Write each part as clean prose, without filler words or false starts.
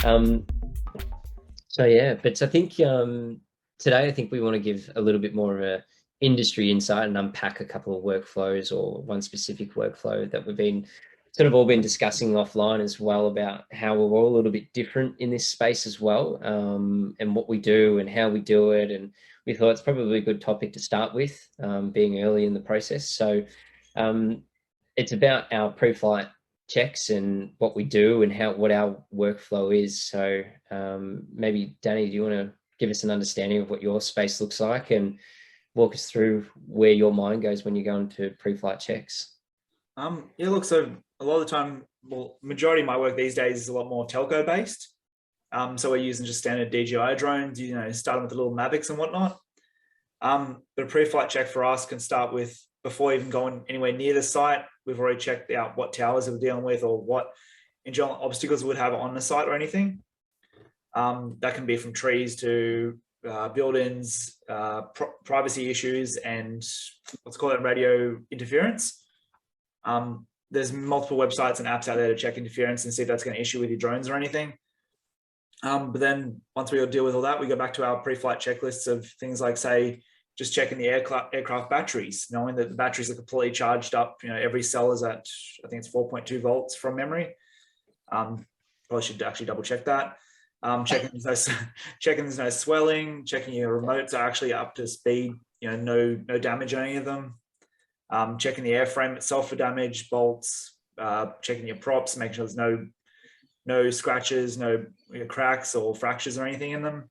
Um, so yeah, but I think today I think we want to give a little bit more of a industry insight and unpack a couple of workflows or one specific workflow that we've been sort of all been discussing offline as well about how we're all a little bit different in this space as well, and what we do and how we do it. And we thought it's probably a good topic to start with, being early in the process. So um, it's about our pre-flight checks and what we do and what our workflow is. So maybe Danny, do you want to give us an understanding of what your space looks like and walk us through where your mind goes when you go into pre-flight checks? Yeah, look, so a lot of the time, well, majority of my work these days is a lot more telco based. So we're using just standard DJI drones, starting with the little Mavics and whatnot. But a pre-flight check for us can start with, before even going anywhere near the site, we've already checked out what towers we're dealing with or what in general obstacles we would have on the site or anything. That can be from trees to buildings, privacy issues, and let's call it radio interference. There's multiple websites and apps out there to check interference and see if that's going to issue with your drones or anything. But then once we deal with all that, we go back to our pre-flight checklists of things like, say, just checking the aircraft batteries, knowing that the batteries are completely charged up. Every cell is at, I think it's 4.2 volts from memory. Probably should actually double check that. Checking there's no swelling, checking your remotes are actually up to speed, no damage on any of them. Checking the airframe itself for damage, bolts, checking your props, making sure there's no scratches, no cracks or fractures or anything in them.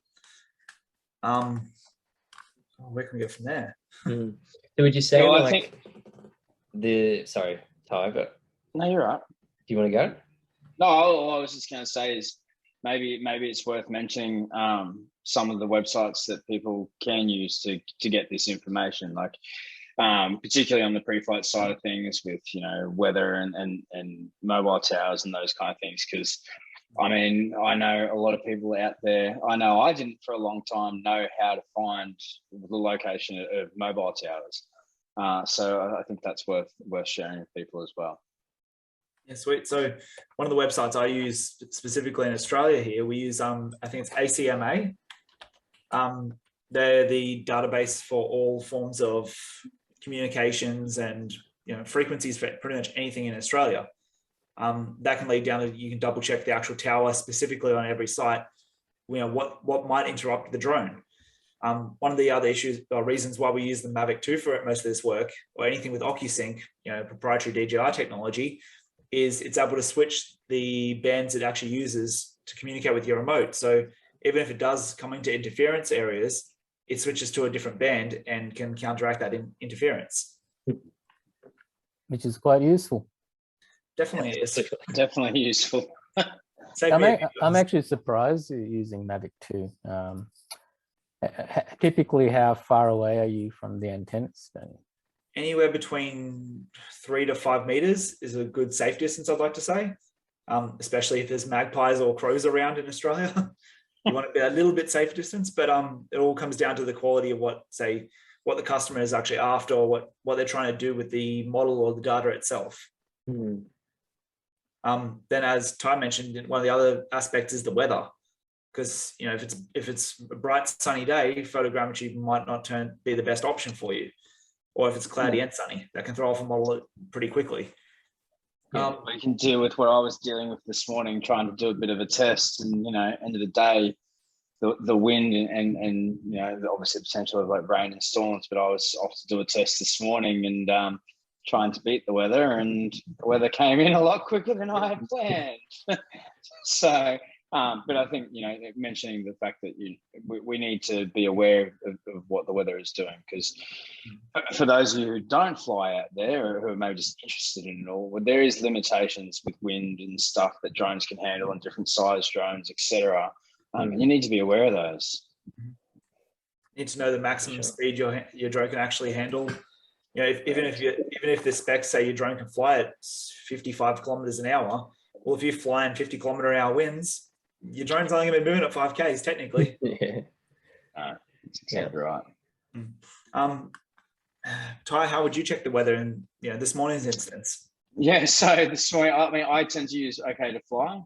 Where can we go from there? So would you say, I think sorry, Ty, but no, you're right. Do you want to go? No, all I was just going to say is maybe it's worth mentioning some of the websites that people can use to get this information, like particularly on the pre-flight side of things with weather and mobile towers and those kind of things. Because I know a lot of people out there. I know I didn't for a long time know how to find the location of mobile towers. So I think that's worth sharing with people as well. Yeah, sweet. So one of the websites I use specifically in Australia here, we use I think it's ACMA. They're the database for all forms of communications and frequencies for pretty much anything in Australia. That can lead down to, you can double check the actual tower specifically on every site, what might interrupt the drone. One of the other issues or reasons why we use the Mavic 2 for most of this work, or anything with OcuSync, proprietary DJI technology, is it's able to switch the bands it actually uses to communicate with your remote. So even if it does come into interference areas, it switches to a different band and can counteract that interference. Which is quite useful. Definitely is. Definitely useful. I'm actually surprised you're using Mavic 2. Typically, how far away are you from the antennas? Anywhere between 3 to 5 meters is a good safe distance, I'd like to say, especially if there's magpies or crows around in Australia. You want to be a little bit safe distance, but it all comes down to the quality of what the customer is actually after, or what they're trying to do with the model or the data itself. Then, as Ty mentioned, one of the other aspects is the weather, because if it's a bright sunny day, photogrammetry might not be the best option for you, or if it's cloudy and sunny, that can throw off a model pretty quickly. We can deal with what I was dealing with this morning, trying to do a bit of a test, and end of the day, the wind and obviously the potential of like rain and storms. But I was off to do a test this morning and trying to beat the weather, and the weather came in a lot quicker than I had planned. So, but I think mentioning the fact that we need to be aware of what the weather is doing, because for those of you who don't fly out there or who are maybe just interested in it all, there is limitations with wind and stuff that drones can handle, and different size drones, etc. You need to be aware of those. You need to know the maximum speed your drone can actually handle. Even if the specs say your drone can fly at 55 kilometers an hour, well, if you're flying 50 kilometer an hour winds, your drone's only going to be moving at 5Ks technically. Yeah. That's exactly right. Ty, how would you check the weather in this morning's instance? Yeah, so this morning, I tend to use OK to Fly.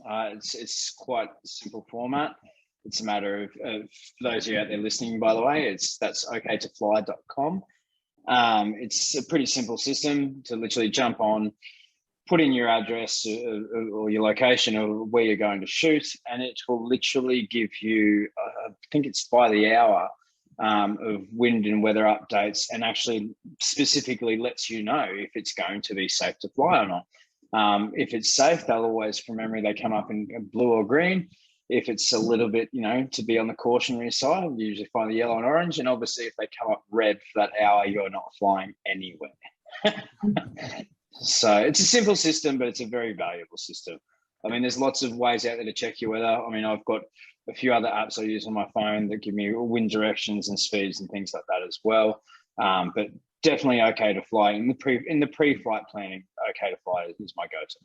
It's quite a simple format. It's a matter of for those of you out there listening, by the way, that's okaytofly.com. It's a pretty simple system to literally jump on, put in your address or your location of where you're going to shoot, and it will literally give you, I think it's by the hour, of wind and weather updates, and actually specifically lets you know if it's going to be safe to fly or not. If it's safe, they'll always, from memory, they come up in blue or green. If it's a little bit, to be on the cautionary side, you usually find the yellow and orange. And obviously, if they come up red for that hour, you're not flying anywhere. So it's a simple system, but it's a very valuable system. I mean, there's lots of ways out there to check your weather. I mean, I've got a few other apps I use on my phone that give me wind directions and speeds and things like that as well. But definitely okay to fly in the pre-flight planning. Okay to fly is my go-to.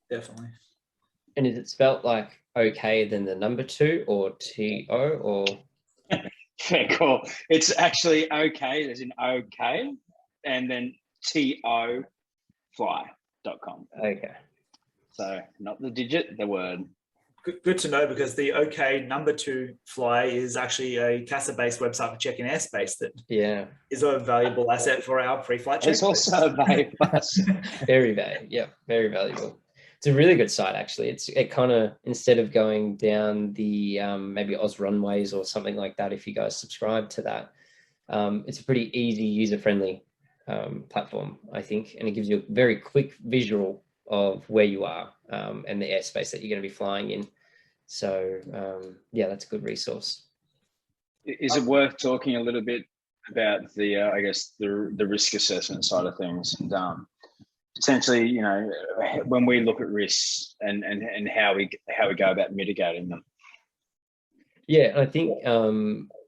Definitely. And is it spelt like okay, then the number 2 or TO or? Fair call. It's actually okay, as in okay, and then TO fly.com. Okay. So not the digit, the word. Good to know, because the OK number 2 fly is actually a CASA-based website for checking airspace that is a valuable asset for our pre-flight check. It's also valuable. Very valuable. Yeah, very valuable. It's a really good site, actually. It kind of, instead of going down the maybe Oz Runways or something like that, if you guys subscribe to that, it's a pretty easy, user-friendly platform, I think, and it gives you a very quick visual of where you are and the airspace that you're going to be flying in. So yeah, that's a good resource. Is it worth talking a little bit about the I guess the risk assessment side of things, and essentially, when we look at risks and how we go about mitigating them? Yeah, I think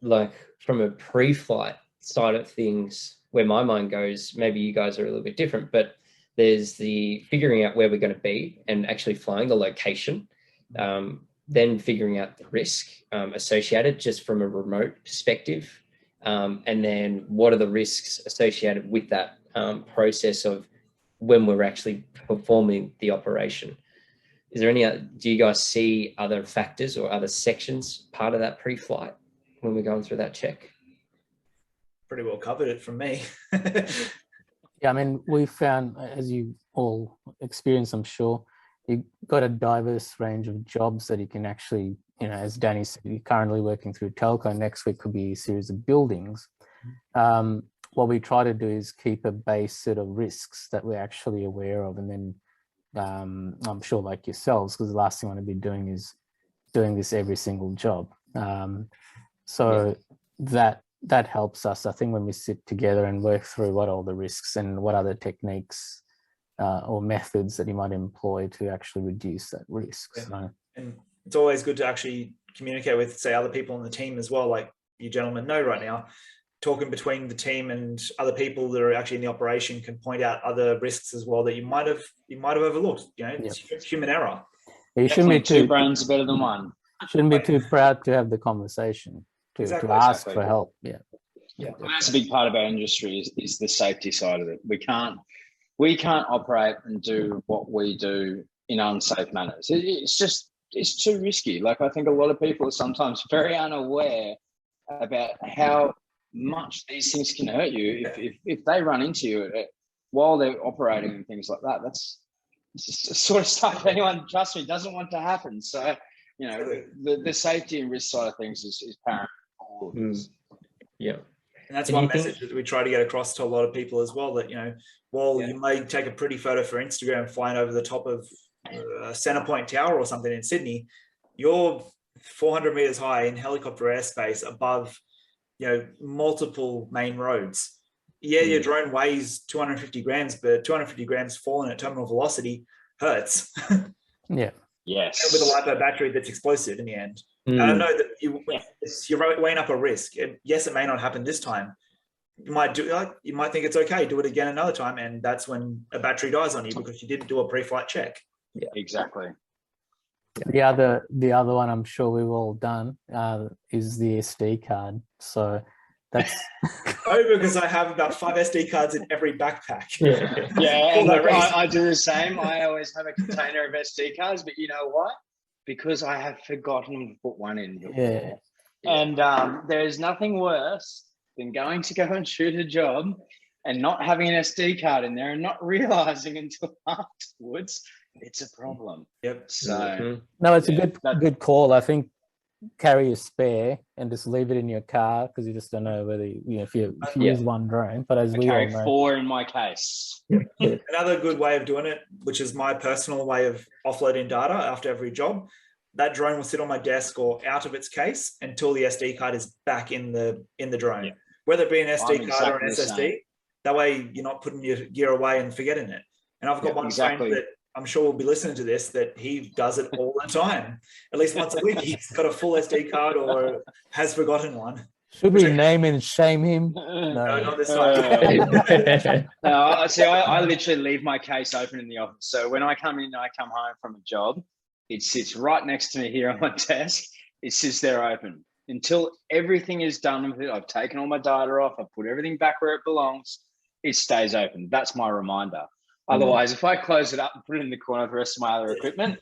like from a pre-flight side of things, where my mind goes, maybe you guys are a little bit different, but there's the figuring out where we're going to be and actually flying the location, then figuring out the risk associated just from a remote perspective, and then what are the risks associated with that process of when we're actually performing the operation. Is there any, do you guys see other factors or other sections part of that pre-flight when we're going through that check? Pretty well covered it from me. Yeah, I mean, we found, as you all experience, I'm sure, you've got a diverse range of jobs that you can actually, as Danny said, you're currently working through telco. Next week could be a series of buildings. What we try to do is keep a base set of risks that we're actually aware of. And then I'm sure, like yourselves, because the last thing I want to be doing is doing this every single job. That helps us, I think, when we sit together and work through what are all the risks and what other techniques or methods that you might employ to actually reduce that risk. Yeah. So, and it's always good to actually communicate with, say, other people on the team as well, like you gentlemen know right now. Talking between the team and other people that are actually in the operation can point out other risks as well that you might have overlooked. It's human error. You shouldn't be two brains are better than one. Shouldn't be too proud to have the conversation, to ask for help. Yeah. That's a big part of our industry is the safety side of it. We can't operate and do what we do in unsafe manners. It's too risky. Like, I think a lot of people are sometimes very unaware about how much these things can hurt you if they run into you while they're operating and things like that. That's sort of stuff anyone, trust me, doesn't want to happen. So the safety and risk side of things is paramount. Yeah, and that's one message that we try to get across to a lot of people as well, that you may take a pretty photo for Instagram flying over the top of Centrepoint Tower or something in Sydney, you're 400 meters high in helicopter airspace above multiple main roads. Your drone weighs 250 grams, but 250 grams falling at terminal velocity hurts. Yeah. Yes. With a LiPo battery that's explosive in the end. And I know that you're weighing up a risk. Yes, it may not happen this time. You might think it's okay, do it again another time, and that's when a battery dies on you because you didn't do a pre-flight check. Yeah, exactly. The other one I'm sure we've all done is the SD card. So that's know because I have about 5 SD cards in every backpack. Yeah. Yeah, and Well, look, that I do the same. I always have a container of SD cards, but you know what? Because I have forgotten to put one in before. Yeah. And there's nothing worse than going to go and shoot a job and not having an SD card in there and not realizing until afterwards it's a problem. Yep. So Mhm. No, it's Yeah, a good call. I think carry a spare and just leave it in your car because you just don't know whether if you Yeah. use one drone. But as I we all carry know, 4 in my case. Another good way of doing it, which is my personal way of offloading data after every job, that drone will sit on my desk or out of its case until the SD card is back in the drone, Yeah. whether it be an SD I'm card or an exactly the SSD. same. That way you're not putting your gear away and forgetting it. And I've got Yeah, one exactly. friend that I'm sure will be listening to this that he does it all the time. At least once a week, he's got a full SD card or has forgotten one. should we name and shame him? No, No. not this time. No, see, I literally leave my case open in the office. So when I come in and I come home from a job, it sits right next to me here on my desk. It sits there open until everything is done with it. I've taken all my data off. I've put everything back where it belongs. It stays open. That's my reminder. Otherwise, if I close it up and put it in the corner with the rest of my other equipment,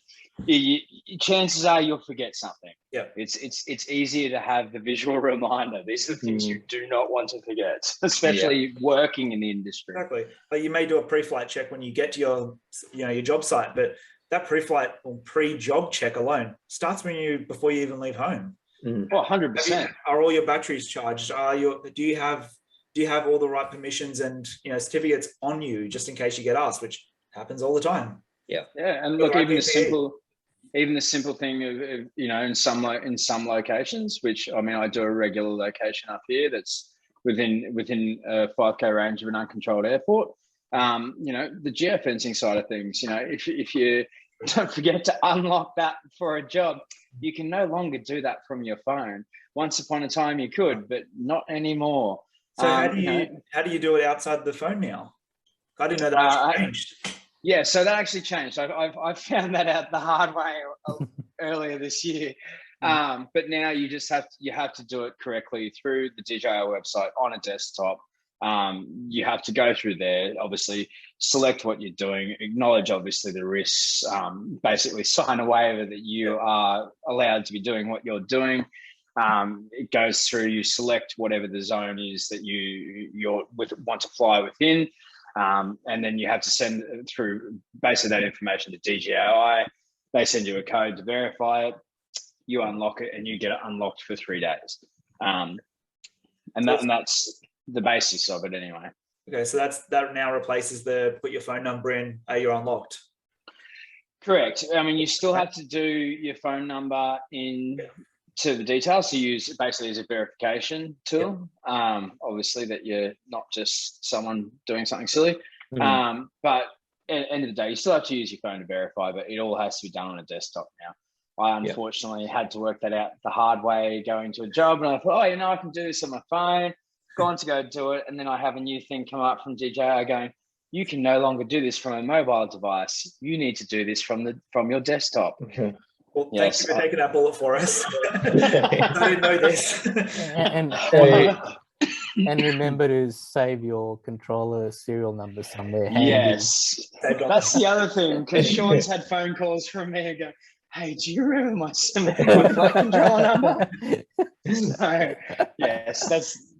chances are you'll forget something. Yeah. It's easier to have the visual reminder. These are the things you do not want to forget, especially working in the industry. Exactly. But you may do a pre-flight check when you get to your job site, but that pre-flight or pre-job check alone starts before you even leave home. Oh, 100%. Are all your batteries charged? Do you have all the right permissions and certificates on you just in case you get asked, which happens all the time. Yeah, and look, even the simple thing of in some locations, which I mean, I do a regular location up here that's within a 5K range of an uncontrolled airport. The geofencing side of things, if you don't forget to unlock that for a job, you can no longer do that from your phone. Once upon a time you could, but not anymore. So how do you do it outside the phone now? I didn't know that actually changed. Yeah, so that actually changed. I found that out the hard way earlier this year. But now you have to do it correctly through the DJI website on a desktop. You have to go through there, obviously select what you're doing, acknowledge obviously the risks, basically sign a waiver that you are allowed to be doing what you're doing. It goes through, you select whatever the zone is that you want to fly within. And then you have to send through basically that information to DJI. They send you a code to verify it. You unlock it and you get it unlocked for 3 days. And that's the basis of it anyway. Okay, so that now replaces the put your phone number in, you're unlocked. Correct. I mean, you still have to do your phone number in to the details to use basically as a verification tool. Obviously that you're not just someone doing something silly. But at the end of the day, you still have to use your phone to verify, but it all has to be done on a desktop now. I unfortunately had to work that out the hard way going to a job, and I thought, I can do this on my phone. Gone to go do it, and then I have a new thing come up from DJI going, you can no longer do this from a mobile device. You need to do this from your desktop. Okay. Well, thank you for taking that bullet for us. I didn't know this. And remember to save your controller serial number somewhere handy. Yes, that's the other thing, because Sean's had phone calls from me and go, hey, do you remember my flight controller number? So, yes,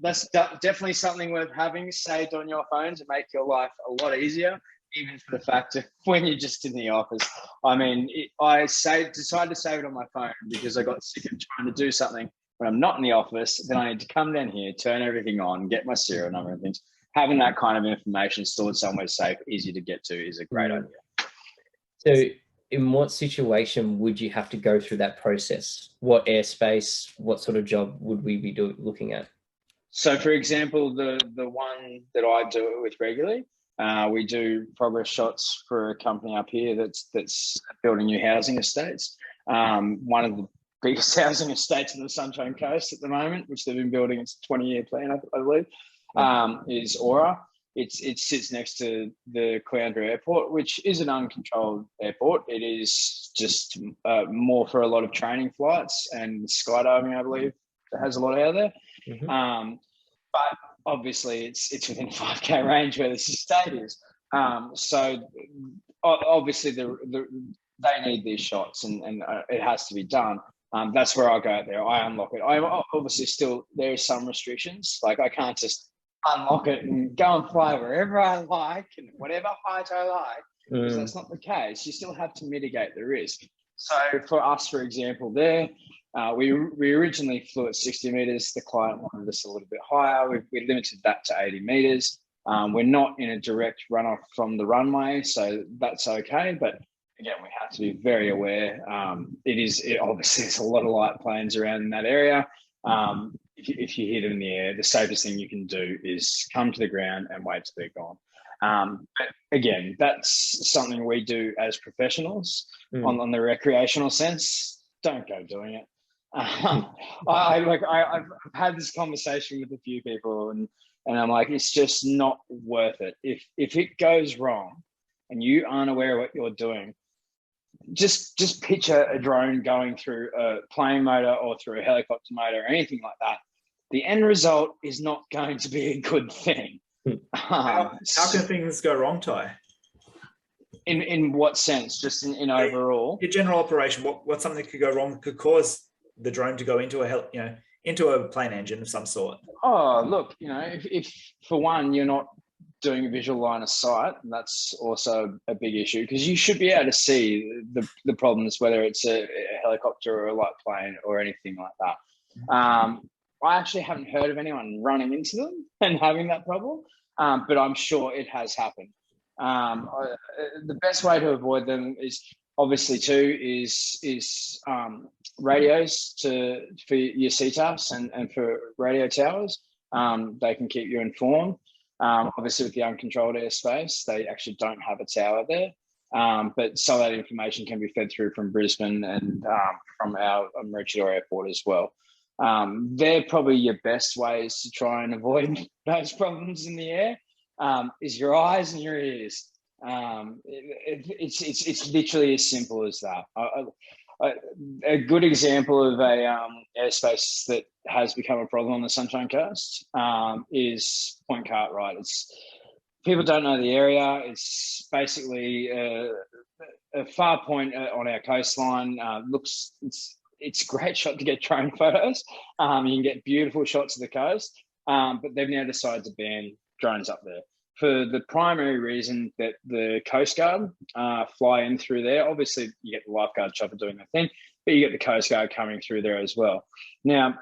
that's definitely something worth having saved on your phone to make your life a lot easier, even for the fact of when you're just in the office. I mean, I decided to save it on my phone because I got sick of trying to do something when I'm not in the office. Then I need to come down here, turn everything on, get my serial number and things. Having that kind of information stored somewhere safe, easy to get to, is a great idea. So in what situation would you have to go through that process? What airspace, what sort of job would we be looking at? So for example, the one that I do it with regularly, we do progress shots for a company up here that's building new housing estates. One of the biggest housing estates in the Sunshine Coast at the moment, which they've been building, it's a 20-year plan, I believe, is Aura. It sits next to the Caloundra Airport, which is an uncontrolled airport. It is just more for a lot of training flights and skydiving, I believe. It has a lot out there. But obviously it's within 5K range where the estate is. So obviously they need these shots, and it has to be done. That's where I go out there. I unlock it. I obviously still, there are some restrictions. Like I can't just unlock it and go and fly wherever I like and whatever height I like, because that's not the case. You still have to mitigate the risk. So for us, for example, we originally flew at 60 meters. The client wanted us a little bit higher. We limited that to 80 meters. We're not in a direct runoff from the runway, so that's okay. But again, we have to be very aware. Obviously there's a lot of light planes around in that area. If you hit them in the air, the safest thing you can do is come to the ground and wait till they're gone. But again, that's something we do as professionals on the recreational sense. Don't go doing it. I've had this conversation with a few people, and I'm like, it's just not worth it. If it goes wrong and you aren't aware of what you're doing, just picture a drone going through a plane motor or through a helicopter motor or anything like that. The end result is not going to be a good thing. How can things go wrong, Ty? In what sense? Just in overall? Your general operation, what's something that could go wrong that could cause the drone to go into a plane engine of some sort? Oh, look, if for one, you're not doing a visual line of sight, and that's also a big issue, because you should be able to see the problems, whether it's a helicopter or a light plane or anything like that. I actually haven't heard of anyone running into them and having that problem, but I'm sure it has happened. The best way to avoid them is obviously is radios for your CTAFs and for radio towers. They can keep you informed. Obviously, with the uncontrolled airspace, they actually don't have a tower there. But some of that information can be fed through from Brisbane and from our Maroochydore Airport as well. They're probably your best ways to try and avoid those problems in the air, is your eyes and your ears. It's literally as simple as that. A good example of a airspace that has become a problem on the Sunshine Coast is Point Cartwright. People don't know the area. It's basically a far point on our coastline. It's a great shot to get drone photos. You can get beautiful shots of the coast, but they've now decided to ban drones up there for the primary reason that the Coast Guard fly in through there. Obviously, you get the lifeguard chopper doing their thing, but you get the Coast Guard coming through there as well. Now,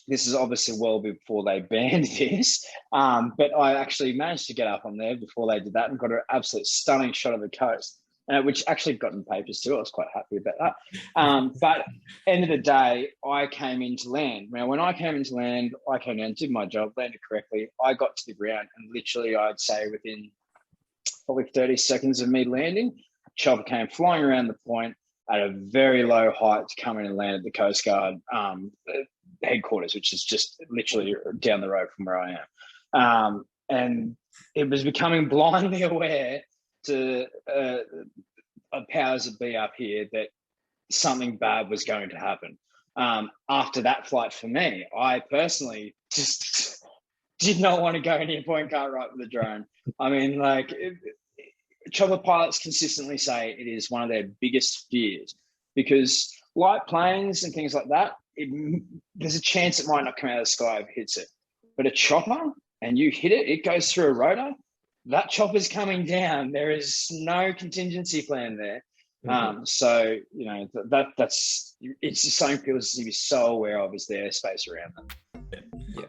this is obviously well before they banned this, but I actually managed to get up on there before they did that and got an absolute stunning shot of the coast, which actually got in papers too. I was quite happy about that. But end of the day, I came into land. Now, when I came into land, I came in, did my job, landed correctly. I got to the ground, and literally, I'd say within probably 30 seconds of me landing, chopper came flying around the point at a very low height to come in and land at the Coast Guard headquarters, which is just literally down the road from where I am. And it was becoming blindly aware to powers that be up here that something bad was going to happen. After that flight for me, I personally just did not want to go near Point Cartwright with a drone. I mean, chopper pilots consistently say it is one of their biggest fears, because light planes and things like that, there's a chance it might not come out of the sky if it hits it. But a chopper, and you hit it, it goes through a rotor, that chopper's coming down. There is no contingency plan there. So, it's just something people need to be so aware of, is the airspace around them. Yeah.